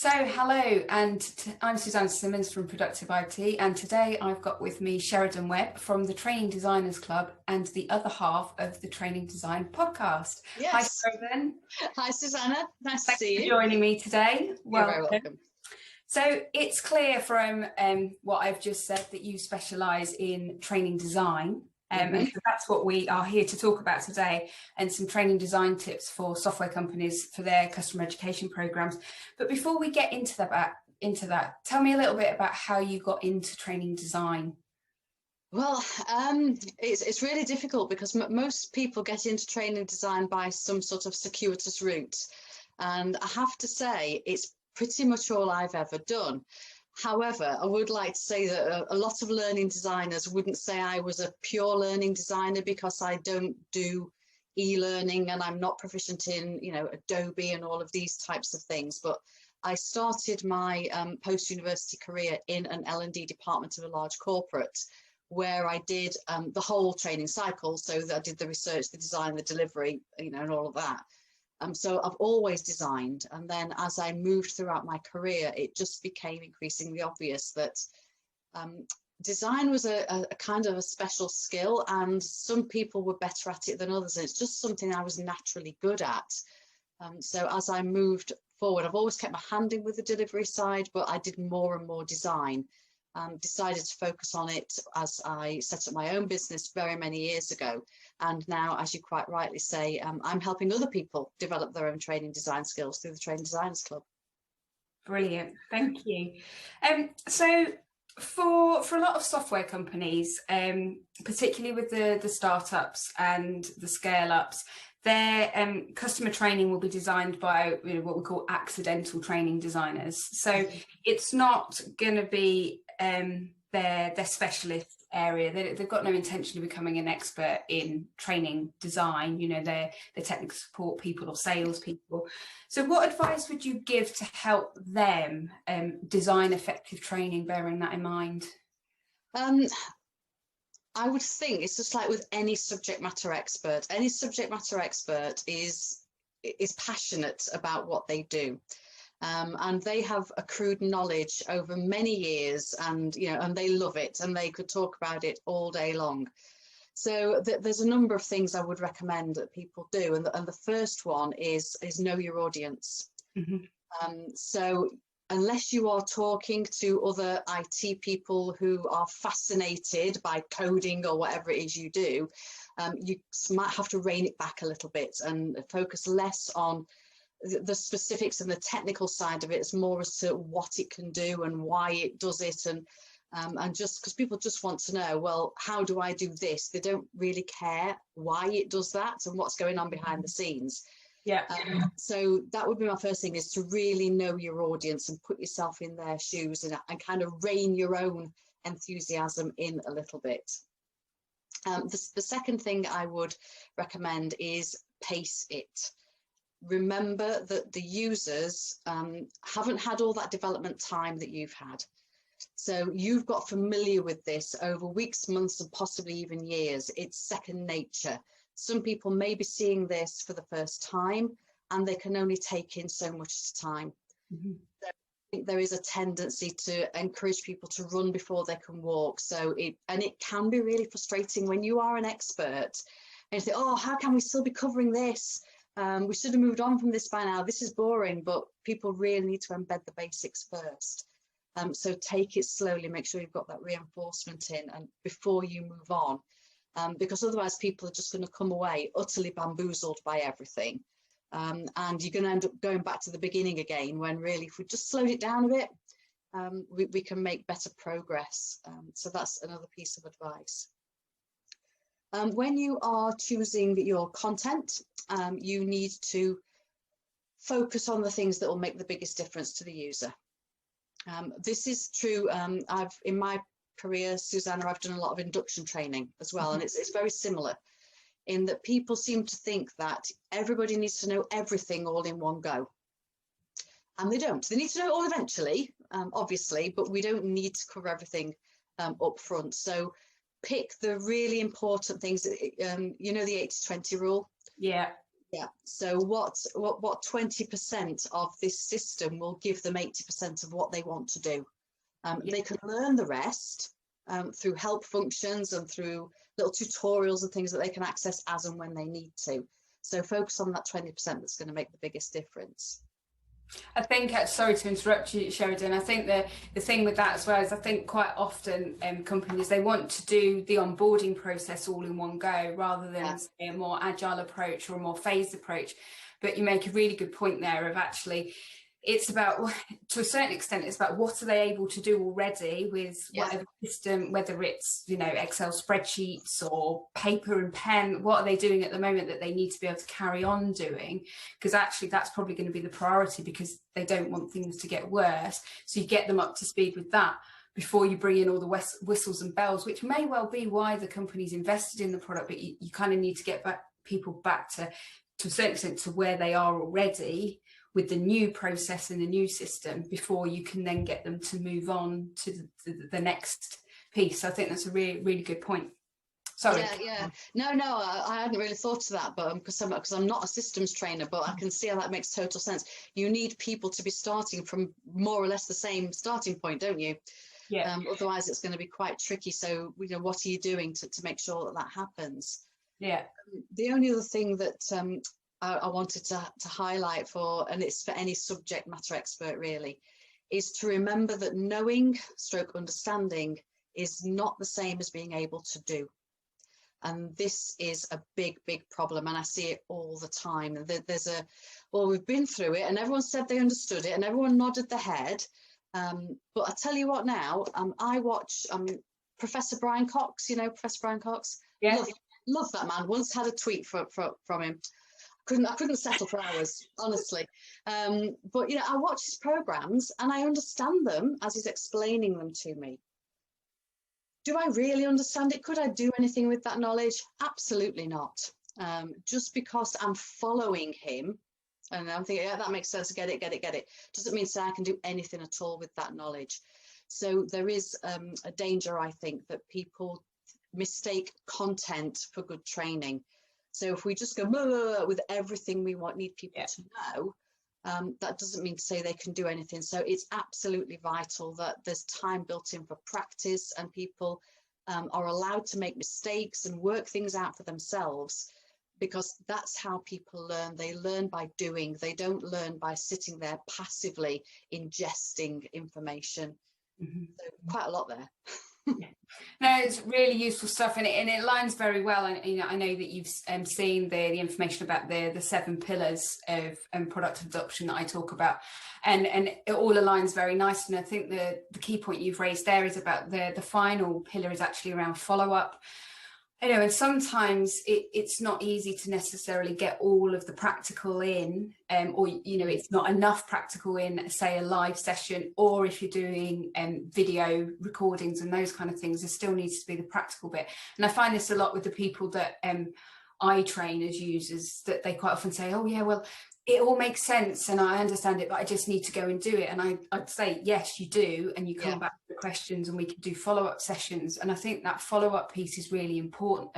So, hello, and I'm Suzanne Simmons from Productive IT, and today I've got with me Sheridan Webb from the Training Designers Club and the other half of the Training Design podcast. Yes. Hi, Sheridan. Hi, Susanna. Nice Thanks to see for you. joining me today. You're very welcome. So, it's clear from what I've just said that you specialise in training design. And so that's what we are here to talk about today, and some training design tips for software companies for their customer education programs. But before we get into that, tell me a little bit about how you got into training design. Well, it's really difficult because most people get into training design by some sort of circuitous route. And I have to say, it's pretty much all I've ever done. However, I would like to say that a lot of learning designers wouldn't say I was a pure learning designer, because I don't do e-learning and I'm not proficient in, Adobe and all of these types of things. But I started my post-university career in an L&D department of a large corporate, where I did the whole training cycle. So that I did the research, the design, the delivery, and all of that. So I've always designed, and then as I moved throughout my career, it just became increasingly obvious that design was a kind of a special skill, and some people were better at it than others, and it's just something I was naturally good at. So as I moved forward, I've always kept my hand in with the delivery side, but I did more and more design. Decided to focus on it as I set up my own business very many years ago. And now, as you quite rightly say, I'm helping other people develop their own training design skills through the Training Designers Club. Brilliant, thank you. So for a lot of software companies, particularly with the startups and the scale-ups, their customer training will be designed by what we call accidental training designers. So it's not going to be their specialist area. They've got no intention of becoming an expert in training design. They're technical support people or sales people. So what advice would you give to help them design effective training, bearing that in mind? I would think it's just like with any subject matter expert. Any subject matter expert is passionate about what they do. And they have accrued knowledge over many years, and and they love it, and they could talk about it all day long. So there's a number of things I would recommend that people do, and the first one is know your audience. So unless you are talking to other IT people who are fascinated by coding or whatever it is you do, you might have to rein it back a little bit and focus less on the specifics and the technical side of it. It's more as to what it can do and why it does it, and just because people just want to know, well, how do I do this? They don't really care why it does that and what's going on behind the scenes. Yeah. So that would be my first thing, is to really know your audience and put yourself in their shoes and kind of rein your own enthusiasm in a little bit. The second thing I would recommend is pace it. Remember that the users haven't had all that development time that you've had. So you've got familiar with this over weeks, months, and possibly even years. It's second nature. Some people may be seeing this for the first time, and they can only take in so much at a time. So I think there is a tendency to encourage people to run before they can walk. So it can be really frustrating when you are an expert and you think, oh, how can we still be covering this? We should have moved on from this by now. This is boring, but people really need to embed the basics first. So take it slowly, make sure you've got that reinforcement in and before you move on. Because otherwise people are just going to come away utterly bamboozled by everything. And you're going to end up going back to the beginning again, when really, if we just slowed it down a bit, we can make better progress. So that's another piece of advice. When you are choosing your content, you need to focus on the things that will make the biggest difference to the user. This is true. In my career, Susanna, I've done a lot of induction training as well, and it's very similar in that people seem to think that everybody needs to know everything all in one go, and they don't. They need to know it all eventually, obviously, but we don't need to cover everything up front. So pick the really important things. The 80-20 rule. Yeah. Yeah. So what 20% of this system will give them 80% of what they want to do. They can learn the rest through help functions and through little tutorials and things that they can access as and when they need to. So focus on that 20% that's going to make the biggest difference. I think, sorry to interrupt you, Sheridan, I think the thing with that as well is I think quite often companies, they want to do the onboarding process all in one go rather than say, a more agile approach or a more phased approach. But you make a really good point there of actually, it's about, to a certain extent, it's about what are they able to do already with whatever system, whether it's, you know, Excel spreadsheets or paper and pen, what are they doing at the moment that they need to be able to carry on doing? Because actually that's probably going to be the priority, because they don't want things to get worse. So you get them up to speed with that before you bring in all the whistles and bells, which may well be why the company's invested in the product, but you kind of need to get people back to a certain extent to where they are already with the new process and the new system before you can then get them to move on to the next piece. I think that's a really, really good point. Sorry. Yeah. No, I hadn't really thought of that, but because I'm not a systems trainer, but I can see how that makes total sense. You need people to be starting from more or less the same starting point, don't you? Yeah. Otherwise, it's going to be quite tricky. So, you know, what are you doing to make sure that happens? Yeah. The only other thing that I wanted to highlight for, and it's for any subject matter expert really, is to remember that knowing / understanding is not the same as being able to do. And this is a big, big problem. And I see it all the time. Well, we've been through it and everyone said they understood it and everyone nodded their head. But I tell you what now, I watch Professor Brian Cox, you know, Professor Brian Cox. Yeah. Love that man. Once had a tweet from him. I couldn't settle for hours, honestly. But, you know, I watch his programs and I understand them as he's explaining them to me. Do I really understand it? Could I do anything with that knowledge? Absolutely not. Just because I'm following him and I'm thinking, yeah, that makes sense, get it, doesn't mean to say I can do anything at all with that knowledge. So there is a danger, I think, that people mistake content for good training. So if we just go blah, blah, blah, with everything we need people to know, that doesn't mean to say they can do anything. So it's absolutely vital that there's time built in for practice and people are allowed to make mistakes and work things out for themselves, because that's how people learn. They learn by doing. They don't learn by sitting there passively ingesting information. Mm-hmm. So quite a lot there. No, it's really useful stuff, and it lines very well. And you know, I know that you've seen the information about the 7 pillars of product adoption that I talk about, and it all aligns very nicely. And I think the key point you've raised there is about the final pillar is actually around follow-up. I know, and sometimes it's not easy to necessarily get all of the practical in, or, you know, it's not enough practical in, say, a live session, or if you're doing video recordings and those kind of things, there still needs to be the practical bit. And I find this a lot with the people that I train as users, that they quite often say, oh, yeah, well, it all makes sense and I understand it, but I just need to go and do it. And I'd say, yes, you do. And you come back to the questions and we can do follow-up sessions. And I think that follow-up piece is really important.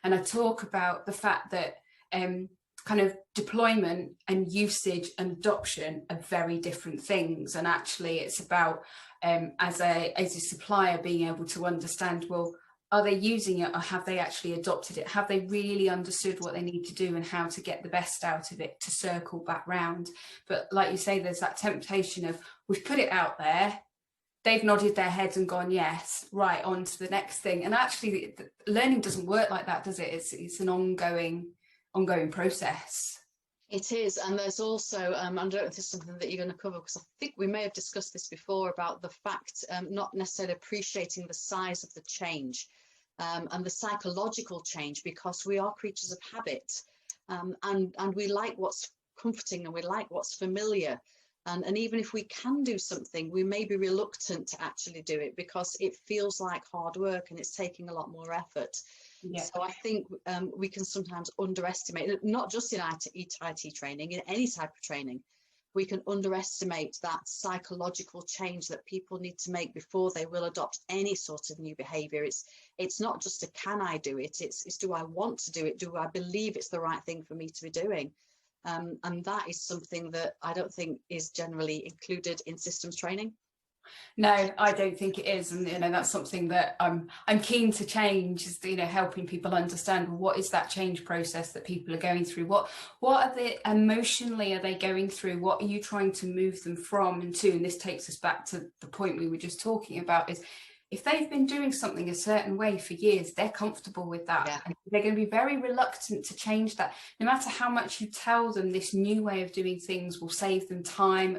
And I talk about the fact that kind of deployment and usage and adoption are very different things. And actually it's about, as a supplier, being able to understand, well, are they using it, or have they actually adopted it? Have they really understood what they need to do and how to get the best out of it to circle back round? But like you say, there's that temptation of, we've put it out there, they've nodded their heads and gone, yes, right, on to the next thing. And actually, learning doesn't work like that, does it? It's an ongoing process. It is. And there's also, I don't know if this is something that you're going to cover, because I think we may have discussed this before, about the fact not necessarily appreciating the size of the change and the psychological change, because we are creatures of habit and we like what's comforting and we like what's familiar. And even if we can do something, we may be reluctant to actually do it because it feels like hard work and it's taking a lot more effort. Yeah. So I think we can sometimes underestimate, not just in IT training, in any type of training, we can underestimate that psychological change that people need to make before they will adopt any sort of new behavior. It's not just a can I do it, it's do I want to do it, do I believe it's the right thing for me to be doing. And that is something that I don't think is generally included in systems training. No, I don't think it is, and that's something that I'm keen to change. Is helping people understand what is that change process that people are going through. What are they emotionally are they going through? What are you trying to move them from and to? And this takes us back to the point we were just talking about: is if they've been doing something a certain way for years, they're comfortable with that. Yeah. And they're going to be very reluctant to change that. No matter how much you tell them this new way of doing things will save them time,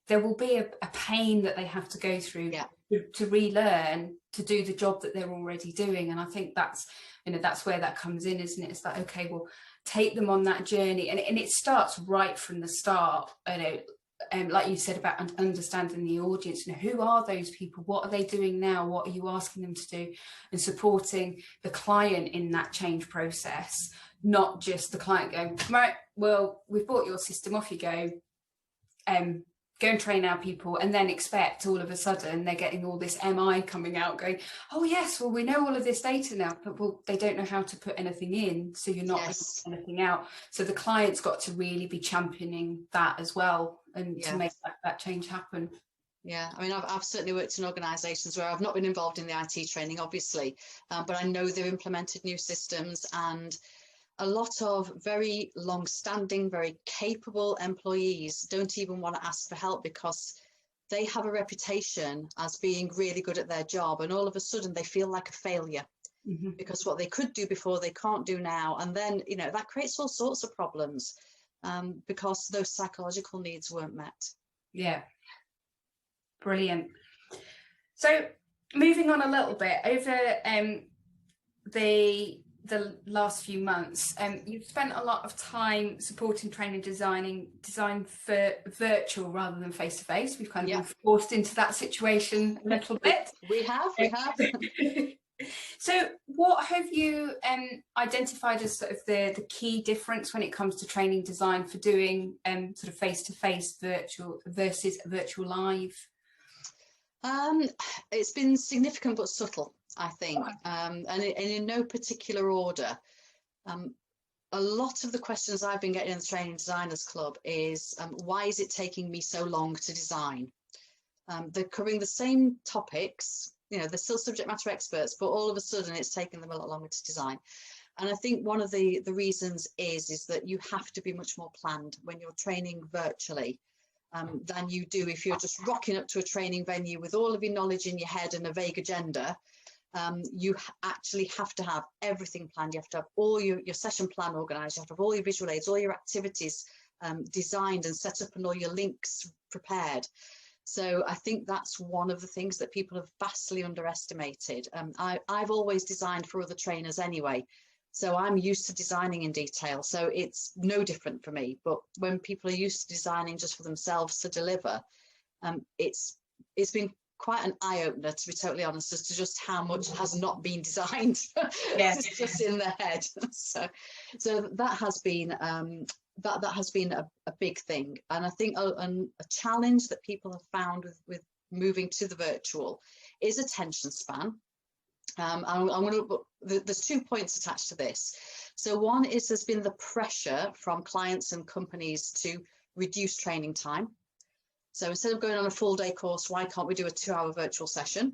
there will be a pain that they have to go through to relearn to do the job that they're already doing. And I think that's where that comes in, isn't it? It's like, okay, well, take them on that journey. And it starts right from the start, like you said, about understanding the audience. Who are those people? What are they doing now? What are you asking them to do? And supporting the client in that change process, not just the client going, right, well, we've bought your system, off you go. Go and train our people, and then expect all of a sudden they're getting all this MI coming out going, oh yes, well, we know all of this data now, but they don't know how to put anything in, so you're not putting anything out. So the client's got to really be championing that as well, and to make that change happen. Yeah, I mean, I've certainly worked in organisations where I've not been involved in the IT training, obviously, but I know they've implemented new systems, and a lot of very long-standing, very capable employees don't even want to ask for help because they have a reputation as being really good at their job, and all of a sudden they feel like a failure because what they could do before they can't do now, and then that creates all sorts of problems because those psychological needs weren't met. Yeah, brilliant. So moving on a little bit, over the last few months, you've spent a lot of time supporting training design for virtual rather than face-to-face. We've kind of been forced into that situation a little bit. We have. So what have you identified as sort of the key difference when it comes to training design for doing sort of face-to-face virtual versus virtual live? It's been significant but subtle, I think, and in no particular order. A lot of the questions I've been getting in the Training Designers Club is, why is it taking me so long to design? They're covering the same topics, they're still subject matter experts, but all of a sudden it's taken them a lot longer to design. And I think one of the reasons is that you have to be much more planned when you're training virtually. Than you do if you're just rocking up to a training venue with all of your knowledge in your head and a vague agenda. You actually have to have everything planned. You have to have all your session plan organised. You have to have all your visual aids, all your activities designed and set up, and all your links prepared. So I think that's one of the things that people have vastly underestimated. I've always designed for other trainers anyway, so I'm used to designing in detail, so it's no different for me. But when people are used to designing just for themselves to deliver, it's been quite an eye-opener, to be totally honest, as to just how much has not been designed. It's just in their head. So that has been a big thing, and I think a challenge that people have found with moving to the virtual is attention span. There's 2 points attached to this. So one is there's been the pressure from clients and companies to reduce training time. So instead of going on a full day course, why can't we do a 2-hour virtual session?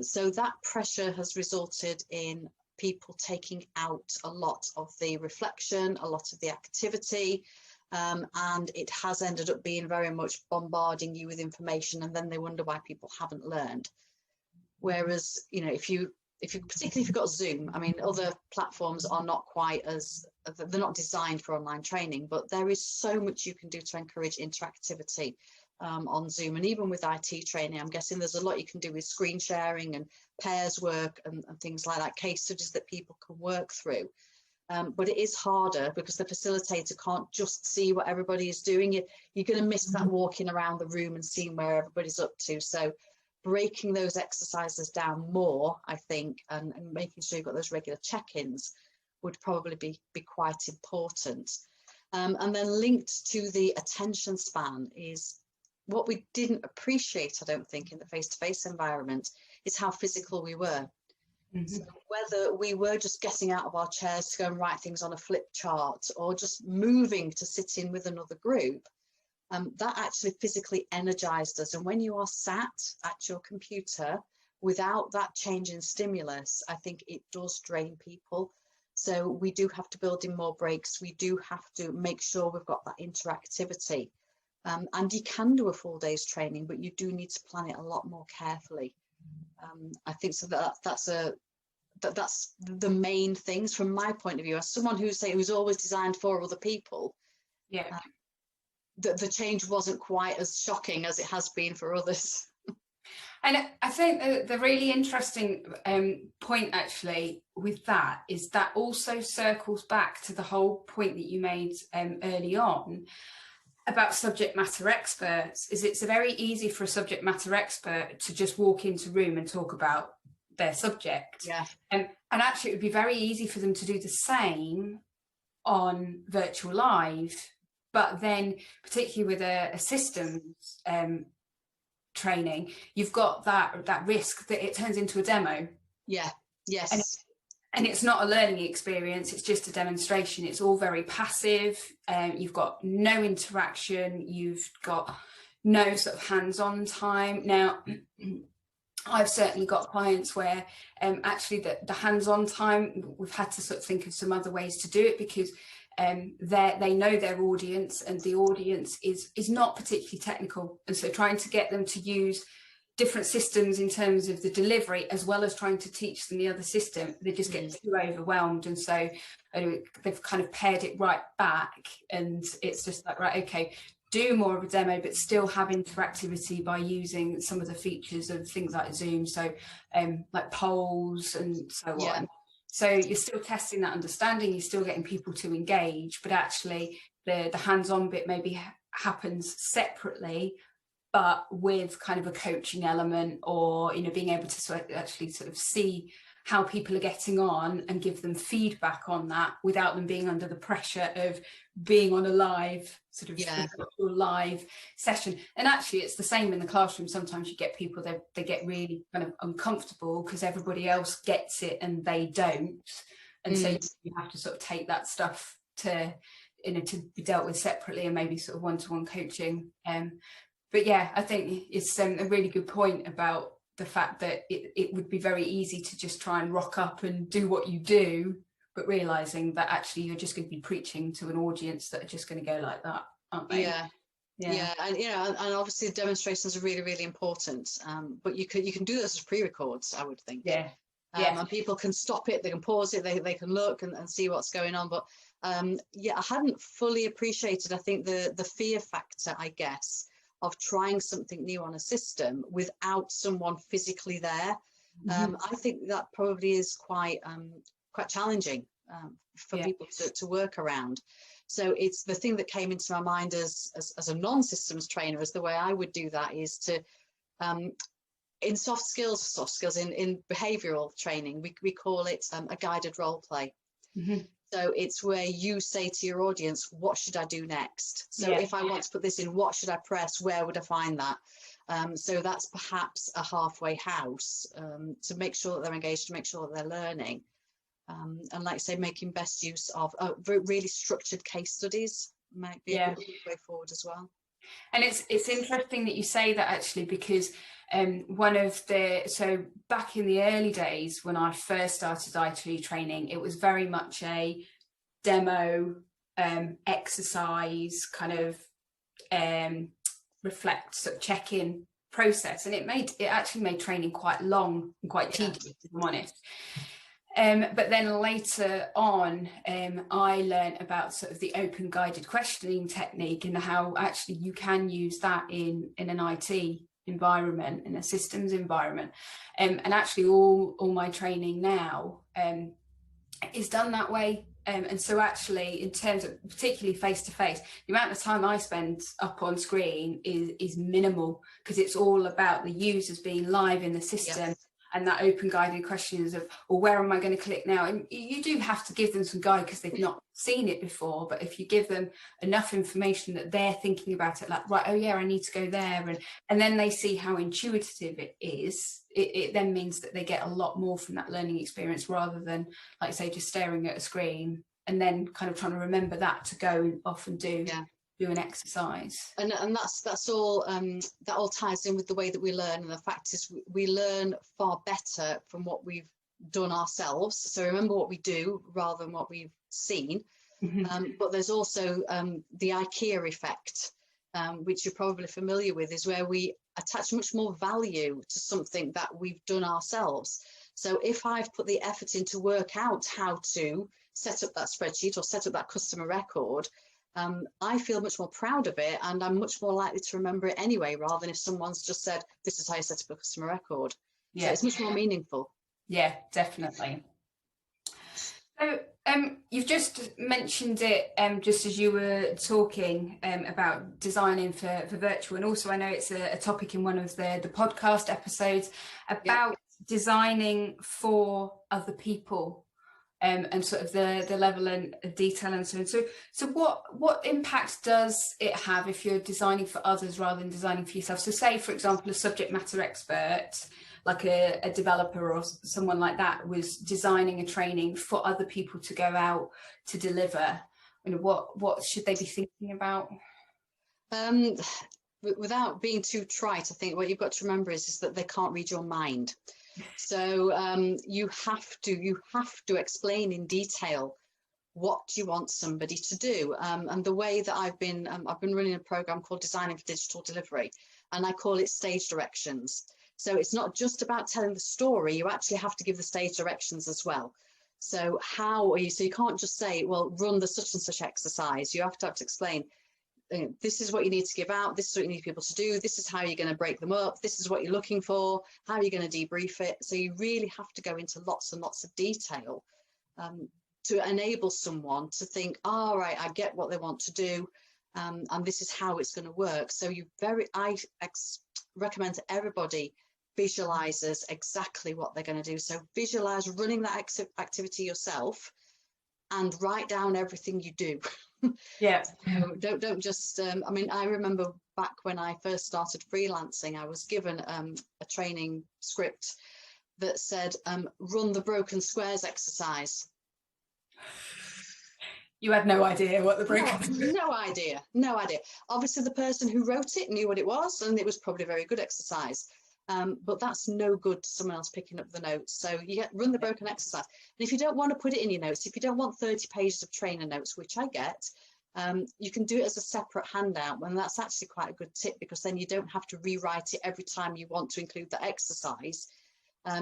So that pressure has resulted in people taking out a lot of the reflection, a lot of the activity, and it has ended up being very much bombarding you with information, and then they wonder why people haven't learned. Whereas, particularly if you've got Zoom, I mean, other platforms are not quite they're not designed for online training, but there is so much you can do to encourage interactivity on Zoom. And even with IT training, I'm guessing there's a lot you can do with screen sharing and pairs work and things like that, case studies that people can work through. But it is harder because the facilitator can't just see what everybody is doing. You're going to miss that walking around the room and seeing where everybody's up to. So breaking those exercises down more, I think, and making sure you've got those regular check-ins would probably be quite important. And then linked to the attention span is what we didn't appreciate, I don't think, in the face-to-face environment is how physical we were. So whether we were just getting out of our chairs to go and write things on a flip chart or just moving to sit in with another group, that actually physically energized us. And when you are sat at your computer without that change in stimulus, I think it does drain people. So we do have to build in more breaks. We do have to make sure we've got that interactivity. And you can do a full day's training, but you do need to plan it a lot more carefully. I think so that's the main things from my point of view, as someone who's always designed for other people. Yeah. The change wasn't quite as shocking as it has been for others. And I think the really interesting point actually with that is that also circles back to the whole point that you made early on about subject matter experts. Is it's very easy for a subject matter expert to just walk into a room and talk about their subject. Yeah. And actually it would be very easy for them to do the same on virtual live, but then particularly with a systems training, you've got that risk that it turns into a demo. Yeah. Yes. And it's not a learning experience, it's just a demonstration. It's all very passive. You've got no interaction, you've got no sort of hands-on time. Now, I've certainly got clients where actually the hands-on time, we've had to sort of think of some other ways to do it, because they know their audience, and the audience is not particularly technical, and so trying to get them to use different systems in terms of the delivery as well as trying to teach them the other system, they just get too overwhelmed. And so they've kind of pared it right back, and it's just like, right, okay, do more of a demo but still have interactivity by using some of the features of things like Zoom, so like polls and so on. So you're still testing that understanding, you're still getting people to engage, but actually the hands-on bit maybe happens separately, but with kind of a coaching element, or being able to actually sort of see how people are getting on and give them feedback on that without them being under the pressure of being on a live sort of live session. And actually it's the same in the classroom. Sometimes you get people they get really kind of uncomfortable because everybody else gets it and they don't, and so you have to sort of take that stuff to to be dealt with separately, and maybe sort of one-to-one coaching. But yeah, I think it's a really good point about the fact that it would be very easy to just try and rock up and do what you do, but realizing that actually you're just going to be preaching to an audience that are just going to go like that, aren't they? Yeah. And and obviously the demonstrations are really, really important, but you can do this as pre-records, I would think. And people can stop it, they can pause it, they can look and see what's going on. But I hadn't fully appreciated, I think, the fear factor, I guess, of trying something new on a system without someone physically there. I think that probably is quite challenging for people to work around. So it's the thing that came into my mind as a non-systems trainer, as the way I would do that is to, in soft skills, in behavioural training, we call it a guided role play. So it's where you say to your audience, what should I do next? So if I want to put this in, what should I press? Where would I find that? So that's perhaps a halfway house, to make sure that they're engaged, to make sure that they're learning. And like I say, making best use of really structured case studies might be a good way forward as well. And it's interesting that you say that, actually, because so back in the early days when I first started IT training, it was very much a demo exercise kind of reflect, sort of check-in process, and it actually made training quite long and quite tedious, if I'm honest. But then later on, I learned about sort of the open guided questioning technique and how actually you can use that in an IT environment, in a systems environment. And actually all my training now is done that way. And so actually, in terms of particularly face-to-face, the amount of time I spend up on screen is minimal, because it's all about the users being live in the system. and that open guided questions of, well, where am I going to click now? And you do have to give them some guide because they've not seen it before, but if you give them enough information that they're thinking about it, like, right, oh yeah, I need to go there, and then they see how intuitive it is, it then means that they get a lot more from that learning experience, rather than, like I say, just staring at a screen and then kind of trying to remember that to go off and do an exercise. And that's all, that all ties in with the way that we learn, and the fact is we learn far better from what we've done ourselves. So remember what we do rather than what we've seen. But there's also the IKEA effect, which you're probably familiar with, is where we attach much more value to something that we've done ourselves. So if I've put the effort in to work out how to set up that spreadsheet or set up that customer record, I feel much more proud of it, and I'm much more likely to remember it anyway, rather than if someone's just said, this is how you set up a customer record. So it's much more meaningful. Yeah, definitely. So you've just mentioned it just as you were talking about designing for virtual, and also I know it's a topic in one of the podcast episodes about designing for other people. And sort of the level and detail and so on. So what impact does it have if you're designing for others rather than designing for yourself? So say, for example, a subject matter expert, like a developer or someone like that, was designing a training for other people to go out to deliver. You know, what should they be thinking about? Without being too trite, I think what you've got to remember is that they can't read your mind. So you have to explain in detail what you want somebody to do. And the way that I've been running a program called Designing for Digital Delivery, and I call it stage directions. So it's not just about telling the story, you actually have to give the stage directions as well. So so you can't just say, well, run the such and such exercise. You have to explain, this is what you need to give out, this is what you need people to do, this is how you're going to break them up, this is what you're looking for, how are you going to debrief it. So you really have to go into lots and lots of detail to enable someone to think, all right, I get what they want to do, and this is how it's going to work. So I recommend to everybody visualizes exactly what they're going to do. So visualize running that activity yourself and write down everything you do. So don't just I mean, I remember back when I first started freelancing, I was given a training script that said run the broken squares exercise. You had no idea what the broken no idea. Obviously the person who wrote it knew what it was, and it was probably a very good exercise, but that's no good to someone else picking up the notes. So you run the broken exercise, and if you don't want to put it in your notes, if you don't want 30 pages of trainer notes, which I get, you can do it as a separate handout, and that's actually quite a good tip, because then you don't have to rewrite it every time you want to include that exercise.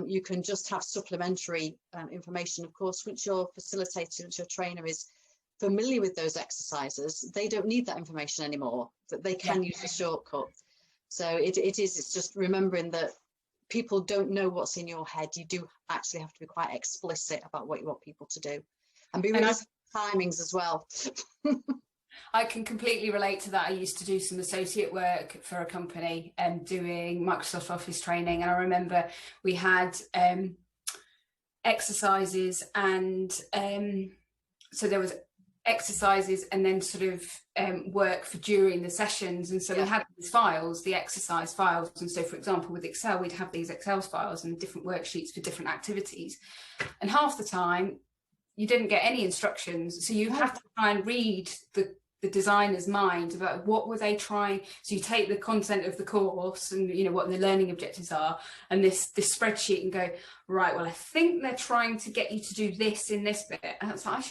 You can just have supplementary information. Of course, once your facilitator, once your trainer is familiar with those exercises, they don't need that information anymore, that they can use the shortcut. So it's just remembering that people don't know what's in your head. You do actually have to be quite explicit about what you want people to do, and be really timings as well. I can completely relate to that. I used to do some associate work for a company doing Microsoft Office training, and I remember we had exercises, and so there was exercises and then sort of work for during the sessions, and so we had these files, the exercise files, and so for example with Excel we'd have these Excel files and different worksheets for different activities, and half the time you didn't get any instructions, so you have to try and read the designer's mind about what were they trying. So you take the content of the course and you know what the learning objectives are, and this spreadsheet, and go, right, well I think they're trying to get you to do this in this bit, and it's like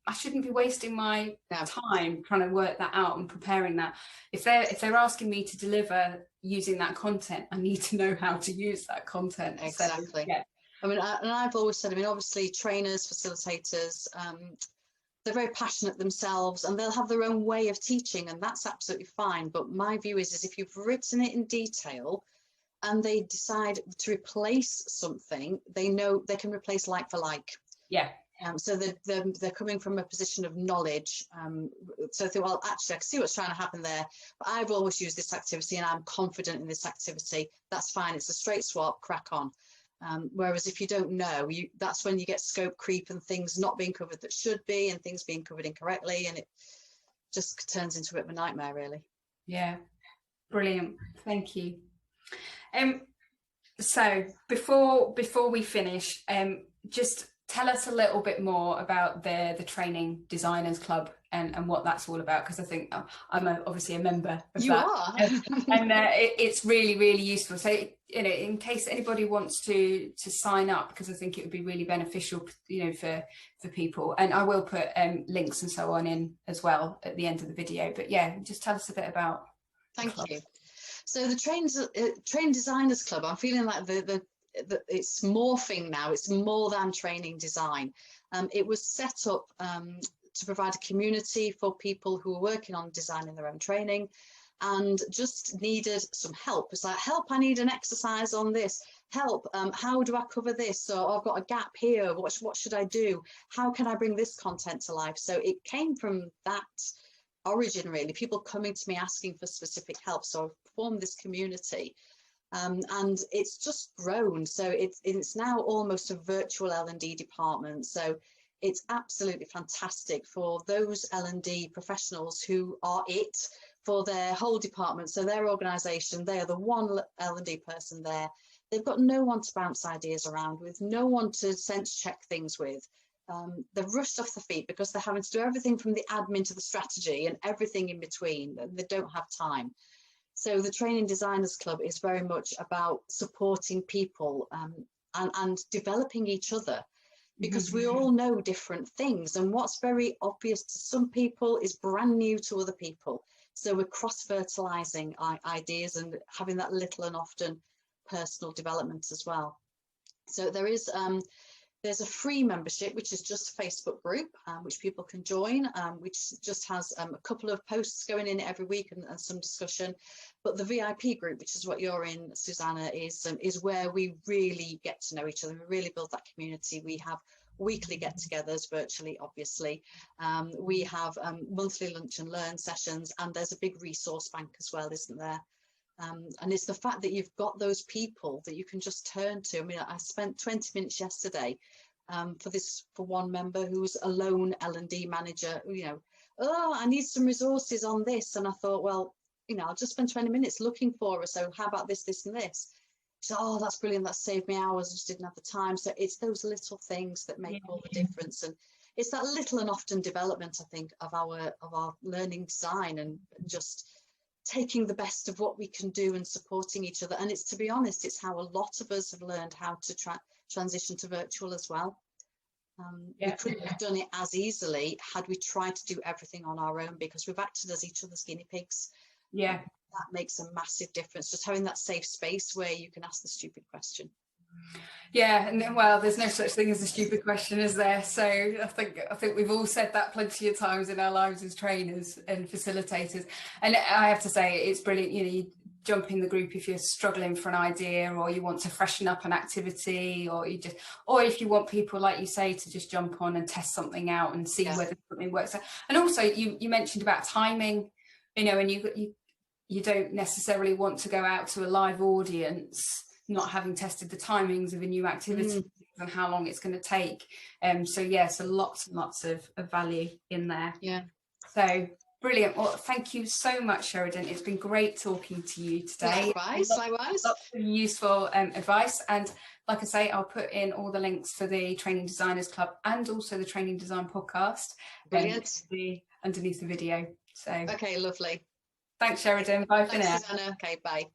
I shouldn't be wasting my time trying to work that out and preparing that. If they're asking me to deliver using that content, I need to know how to use that content. Exactly. So, I mean, and I've always said, I mean, obviously trainers, facilitators, they're very passionate themselves, and they'll have their own way of teaching, and that's absolutely fine. But my view is if you've written it in detail and they decide to replace something, they know they can replace like for like. So they're coming from a position of knowledge. So they think, well, actually, I can see what's trying to happen there, but I've always used this activity and I'm confident in this activity. That's fine. It's a straight swap, crack on. Whereas if you don't know, that's when you get scope creep and things not being covered that should be, and things being covered incorrectly, and it just turns into a bit of a nightmare, really. Yeah, brilliant. Thank you. So before we finish, just tell us a little bit more about the Training Designers Club and what that's all about, because I think I'm obviously a member of you that. Are. And it's really, really useful. So, you know, in case anybody wants to sign up, because I think it would be really beneficial, you know, for people. And I will put links and so on in as well at the end of the video. But yeah, just tell us a bit about. Thank you. So the Training Designers Club, I'm feeling like it's morphing now. It's more than training design. It was set up to provide a community for people who are working on designing their own training and just needed some help. It's like, help, I need an exercise on this. Help, how do I cover this? So I've got a gap here. What should I do? How can I bring this content to life? So it came from that origin, really, people coming to me asking for specific help. So I've formed this community. And it's just grown. So it's now almost a virtual L&D department. So it's absolutely fantastic for those L&D professionals who are it for their whole department. So their organisation, they are the one L&D person there. They've got no one to bounce ideas around with, no one to sense check things with. They're rushed off the feet because they're having to do everything from the admin to the strategy and everything in between. They don't have time. So the Training Designers Club is very much about supporting people and developing each other, because we all know different things, and what's very obvious to some people is brand new to other people. So we're cross-fertilizing ideas and having that little and often personal development as well. So there's a free membership, which is just a Facebook group, which people can join, which just has a couple of posts going in every week and some discussion. But the VIP group, which is what you're in, Susanna, is where we really get to know each other. We really build that community. We have weekly get-togethers virtually, obviously. We have monthly lunch and learn sessions, and there's a big resource bank as well, isn't there? And it's the fact that you've got those people that you can just turn to. I mean, I spent 20 minutes yesterday for one member who's a lone L&D manager, you know, oh, I need some resources on this. And I thought, well, you know, I'll just spend 20 minutes looking for her. So how about this, this and this? So, oh, that's brilliant. That saved me hours. I just didn't have the time. So it's those little things that make all the difference. And it's that little and often development, I think, of our learning design, and just taking the best of what we can do and supporting each other. And it's, to be honest, it's how a lot of us have learned how to transition to virtual as well. We couldn't have done it as easily had we tried to do everything on our own, because we've acted as each other's guinea pigs. Yeah. That makes a massive difference, just having that safe space where you can ask the stupid question. Yeah, and well, there's no such thing as a stupid question, is there? So I think we've all said that plenty of times in our lives as trainers and facilitators. And I have to say, it's brilliant. You know, you jump in the group if you're struggling for an idea, or you want to freshen up an activity, or if you want people, like you say, to just jump on and test something out and see whether something works. And also, you mentioned about timing, you know, and you don't necessarily want to go out to a live audience not having tested the timings of a new activity and how long it's going to take. So lots and lots of value in there. Yeah. So brilliant. Well, thank you so much, Sheridan. It's been great talking to you today. Likewise. Lots of useful advice. And like I say, I'll put in all the links for the Training Designers Club and also the Training Design podcast. Brilliant. Underneath the video. So okay, lovely. Thanks, Sheridan. Bye for now. Susanna. Okay, bye.